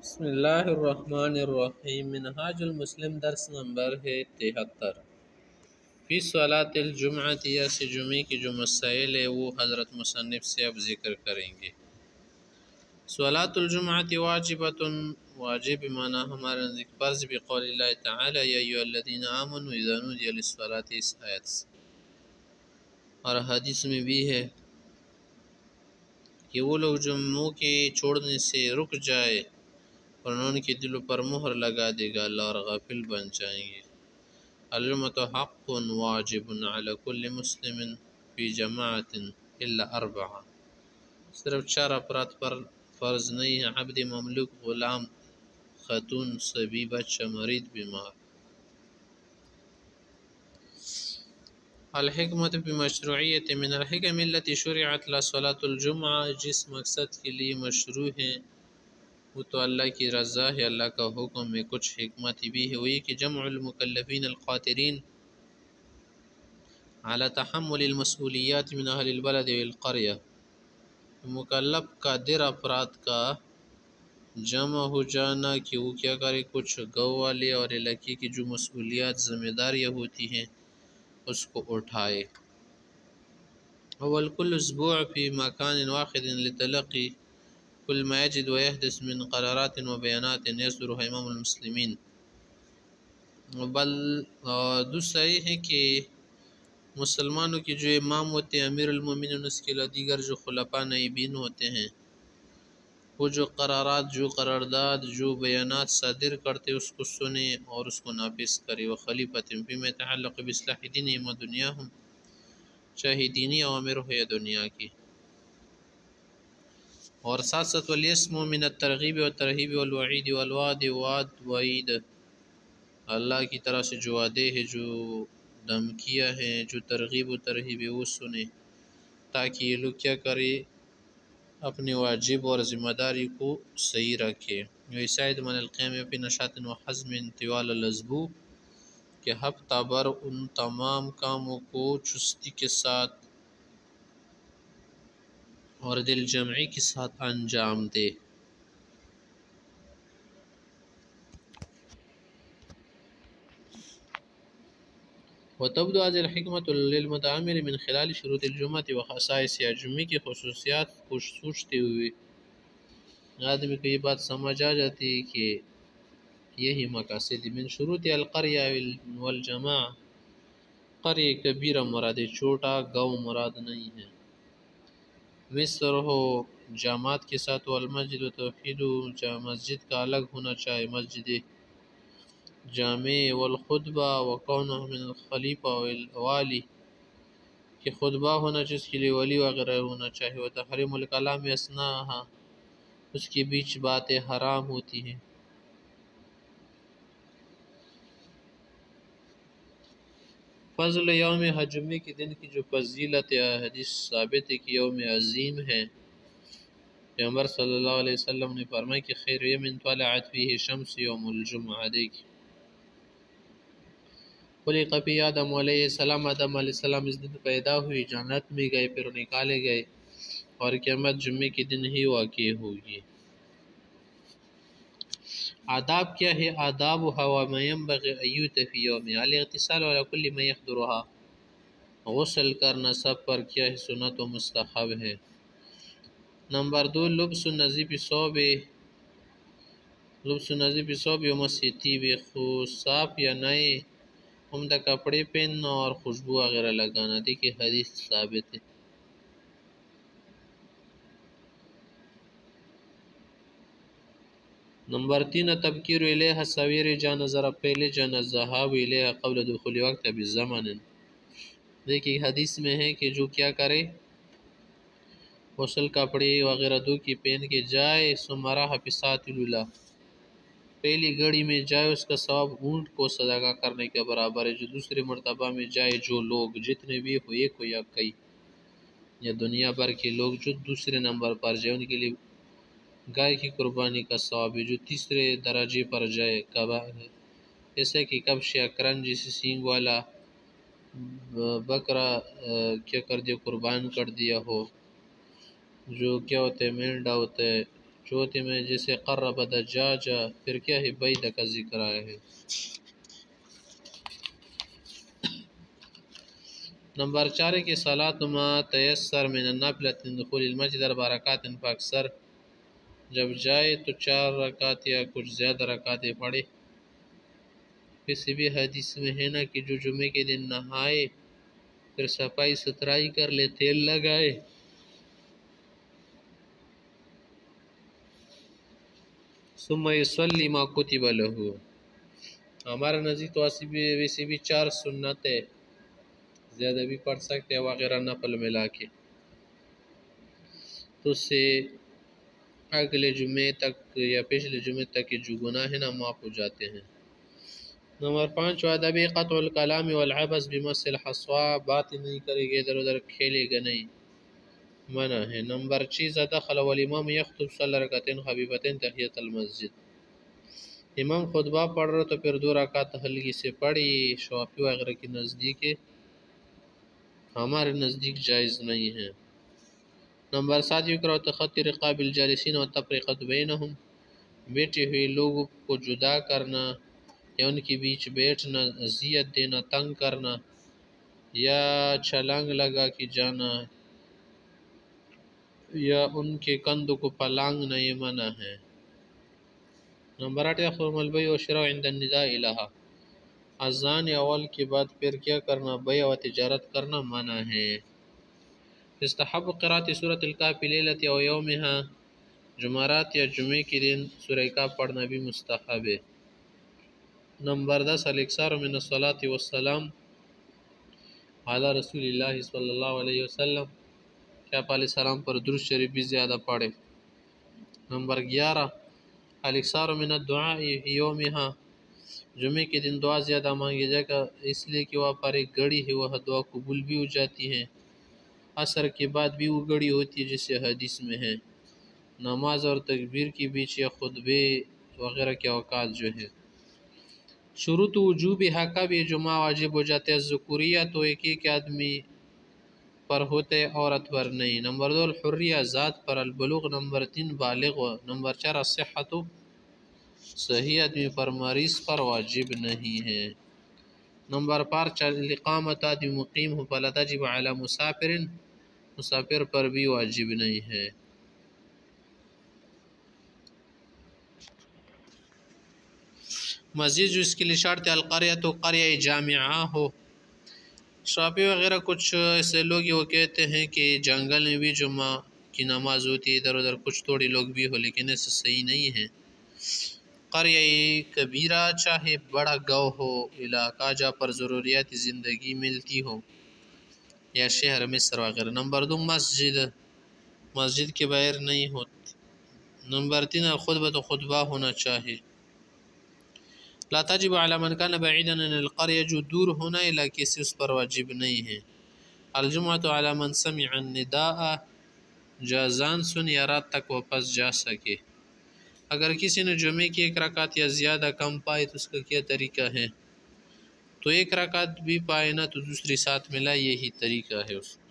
بسم اللہ الرحمن الرحیم۔ منہاج المسلم درس نمبر ہے 73۔ فی صلاۃ الجمعۃ، یا سے جمعے کی جو مسائل ہے وہ حضرت مصنف سے اب ذکر کریں گے۔ صلاۃ الجمعۃ واجبۃ، واجب معنی ہمارا نزدیک فرض، بقول اللہ تعالی یا ایھا الذین آمنوا اذا نودی للصلاۃ، اس آیت سے۔ اور حدیث میں بھی ہے کہ وہ لوگ جمعوں کے چھوڑنے سے رک جائے اور ان کے دلوں پر مہر لگا دے گا اللہ، اور غافل بن جائیں گے۔ الجمعۃ حق واجب علی کل مسلم فی جماعت الا اربعہ، صرف 4 افراد پر فرض نہیں ہے: عبد، مملوک، غلام، خاتون، صبی، بچہ، مریض، بیمار۔ الحکمت بمشروعیت، من الحکم التي شرعت لها صلاۃ الجمعہ، جس مقصد کے لیے مشروع ہے وہ تو اللہ کی رضا ہے، اللہ کا حکم میں کچھ حکمت بھی ہے، وہی کہ جمع المکلفین القادرین علی تحمل المسئولیات من اہل البلد والقریہ، مکلف قادر افراد کا جمع ہو جانا کہ وہ کیا کرے، کچھ گاؤں والے اور علاقے کی جو مسئولیات ذمہ داریاں ہوتی ہیں اس کو اٹھائے۔ اول کل اسبوع فی مکان واحد لتلقی کل ما یجد ویحدث من قرارات و بیانات یصدرها امام المسلمین۔ بل دوسرا یہ ہے کہ مسلمانوں کے جو امام ہوتے ہیں امیر المومنین، اس کے علاوہ دیگر جو خلفاء نائبین ہوتے ہیں، وہ جو قرارات، جو قرارداد، جو بیانات صادر کرتے اس کو سنے اور اس کو نافذ کرے۔ وخلیفۃ فیما یتعلق باصلاح دینہم و دنیاہم، چاہے دینی اوامر ہو یا دنیا کی۔ اور ساتھ ساتھ والیسم من الترغیب والترہیب والوعید والوعد وعید، اللہ کی طرف سے جو وعدے ہیں، جو دھمکیاں ہیں، جو ترغیب و ترہیب ہے وہ سنے، تاکہ یہ لوگ کیا کرے، اپنے واجب اور ذمہ داری کو صحیح رکھے۔ ویسائد من القیام فی نشاط و حزم طوال الاسبوع، کہ ہفتہ بھر ان تمام کاموں کو چستی کے ساتھ اور دل جمعی کے ساتھ انجام دے۔ وتبدو هذه الحکمت للمتعامل من خلال شروط الجمعۃ وخصائصها، جمعے کی خصوصیات کو سوچتے ہوئے آدمی کو یہ بات سمجھ آ جاتی ہے کہ یہی مقاصد من شروط القریہ والجماع، قریہ کبیرہ مراد ہے، چھوٹا گاؤں مراد نہیں ہے۔ مصر ہو جماعت کے ساتھ، والمسجد و توحید، مسجد کا الگ ہونا چاہے، مسجد جامع، والخطبہ وکونہ من الخلیفہ والوالی، کہ خطبہ ہونا چاہیے، اس کے لیے ولی وغیرہ ہونا چاہیے، وتحریم الکلام اثناءہا، اس کے بیچ باتیں حرام ہوتی ہیں۔ فضل یوم حج، جمعے کے دن کی جو فضیلت ہے، حدیث ثابت ہے کہ یوم عظیم ہے۔ پیغمبر صلی اللہ علیہ وسلم نے فرمایا کہ خیر یوم طلعت فیہ شمس یوم الجمعہ، دیکھیں خلق فی آدم علیہ السلام، آدم علیہ السلام اس دن پیدا ہوئی، جنت میں گئے، پھر نکالے گئے، اور قیامت جمعے کے دن ہی واقع ہوگی۔ آداب کیا ہے؟ آداب وما ينبغي ان يؤتى في يومها، الاغتسال على كل من يحضرها، غسل کرنا سب پر کیا ہے، سنت و مستحب ہے۔ نمبر 2، لبس النظیف ثوب ومسح طیب، صاف یا نئے عمدہ کپڑے پہننا اور خوشبو وغیرہ لگانا، دیکھیے حدیث ثابت ہے۔ نمبر 3، تبکیر الیہا، سویرے جانا، ذرا پہلے جانا، الذهاب الیہا قبل دخول وقت بزمن، دیکھیے حدیث میں ہے کہ جو کیا کرے، غسل کپڑے وغیرہ دو کی پہن کے جائے، ثم راح فی الساعۃ الاولی، پہلی گھڑی میں جائے، اس کا ثواب اونٹ کو صدقہ کرنے کے برابر ہے۔ جو دوسری مرتبہ میں جائے، جو لوگ جتنے بھی ہو، ایک ہو یا کئی یا دنیا بھر کے لوگ جو دوسرے نمبر پر جائے، ان کے لیے گائے کی قربانی کا ثواب ہے۔ جو تیسرے درجے پر جائے، جیسے کہ کبش یا کرن، جیسے سینگ والا بکرا کیا کر دیا، قربان کر دیا ہو، جو کیا ہوتا ہے، مینڈا ہوتا ہے، چوتھے میں جیسے قرب دجاجہ، پھر کیا ہے بیدہ کا ذکر آیا ہے۔ نمبر 4 کی صلاۃ ما تیسر من النافلۃ دخول المسجد 4 رکعات فاکثر، جب جائے تو 4 رکعت یا کچھ زیادہ رکعتیں پڑھے۔ کسی بھی حدیث میں ہے نا کہ جو جمعے کے دن نہائے پھر صفائی ستھرائی کر لے، تیل لگائے، ثم یصلی ما کتب لہ۔ ہمارا نزدیک تو ویسے بھی 4 سنت ہے، زیادہ بھی پڑھ سکتے ہیں وغیرہ نفل ملا کے، تو اس سے اگلے جمعے تک یا پچھلے جمعے تک کے جو گناہ ہیں نا معاف ہو جاتے ہیں۔ نمبر 5 ادب قطع الکلام والعبث بمس الحصواء، بات نہیں کرے گا، ادھر ادھر کھیلے گا نہیں، منع ہے۔ نمبر 6 دخل والامام یخطب صلی رکعتین خفیفتین تحیۃ المسجد، امام خطبہ پڑھ رہا تو پھر 2 رکعت ہلکی سے پڑھی، شافعی وغیرہ کے نزدیک ہے، ہمارے نزدیک جائز نہیں ہے۔ نمبر 7 یکرہ تخطی رقاب الجالسین والتفریقۃ بینہم، بیٹھے ہوئے لوگوں کو جدا کرنا یا ان کے بیچ بیٹھنا، اذیت دینا، تنگ کرنا یا چھلانگ لگا کے جانا یا ان کے کندھوں کو پلانگنا، یہ منع ہے۔ نمبر 8 یحرم البیع والشراء عند النداء لها، اذان اول کے بعد پھر کیا کرنا، بیع و تجارت کرنا منع ہے۔ استحب قرات سورۃ الکہف لیلۃ و یومها، جمعرات یا جمعے کے دن سورہ کہف پڑھنا بھی مستحب ہے۔ نمبر 10 الاکثار من الصلاۃ والسلام علی رسول اللہ صلی اللہ علیہ وسلم، کہ آپ علیہ السلام پر درود شریف بھی زیادہ پڑھے۔ نمبر 11 الاکثار من الدعاء یومها، جمعے کے دن دعا زیادہ مانگی جائے گا، اس لیے کہ وہاں پر ایک گھڑی ہے، وہ دعا قبول بھی ہو جاتی ہے، عصر کے بعد بھی وہ گھڑی ہوتی ہے جیسے حدیث میں ہے۔ نماز اور تکبیر کے بیچ یا خطبے وغیرہ کے اوقات جو ہے۔ شروط وجوب کب یہ جمعہ واجب ہو جاتے ہیں، ذکوریہ تو ایک آدمی پر ہوتے عورت پر نہیں۔ نمبر 2 الحریہ ذات پر، البلوغ نمبر 3 بالغ، نمبر 4 الصحۃ صحیح آدمی پر، مریض پر واجب نہیں ہے۔ نمبر 5 الاقامۃ آدمی مقیم ہو، فلا تجب علی مسافر، مسافر پر بھی واجب نہیں ہے۔ مزید جو اس کے لیے شرط ہے القریہ تو قریہ جامعہ ہو۔ شافعی وغیرہ کچھ ایسے لوگ وہ کہتے ہیں کہ جنگل میں بھی جمعہ کی نماز ہوتی ہے، ادھر ادھر کچھ تھوڑے لوگ بھی ہو، لیکن ایسا صحیح نہیں ہے۔ قریہ کبیرہ چاہے بڑا گاؤں ہو، علاقہ جہاں پر ضروریات زندگی ملتی ہو، یا شہر مصر وغیرہ۔ نمبر 2 مسجد کے باہر نہیں ہوتی۔ نمبر 3 خطبہ ہونا چاہیے۔ لا تجب علی من کان بعیدا عن القریہ، جو دور ہونا علاقے سے اس پر واجب نہیں ہے۔ الجمعۃ علی من سمع النداء، جو اذان سن یا رات تک واپس جا سکے۔ اگر کسی نے جمعے کی 1 رکعت یا زیادہ کم پائے تو اس کا کیا طریقہ ہے، تو 1 رکعت بھی پائے نا تو دوسری ساتھ ملا، یہی طریقہ ہے اس کا۔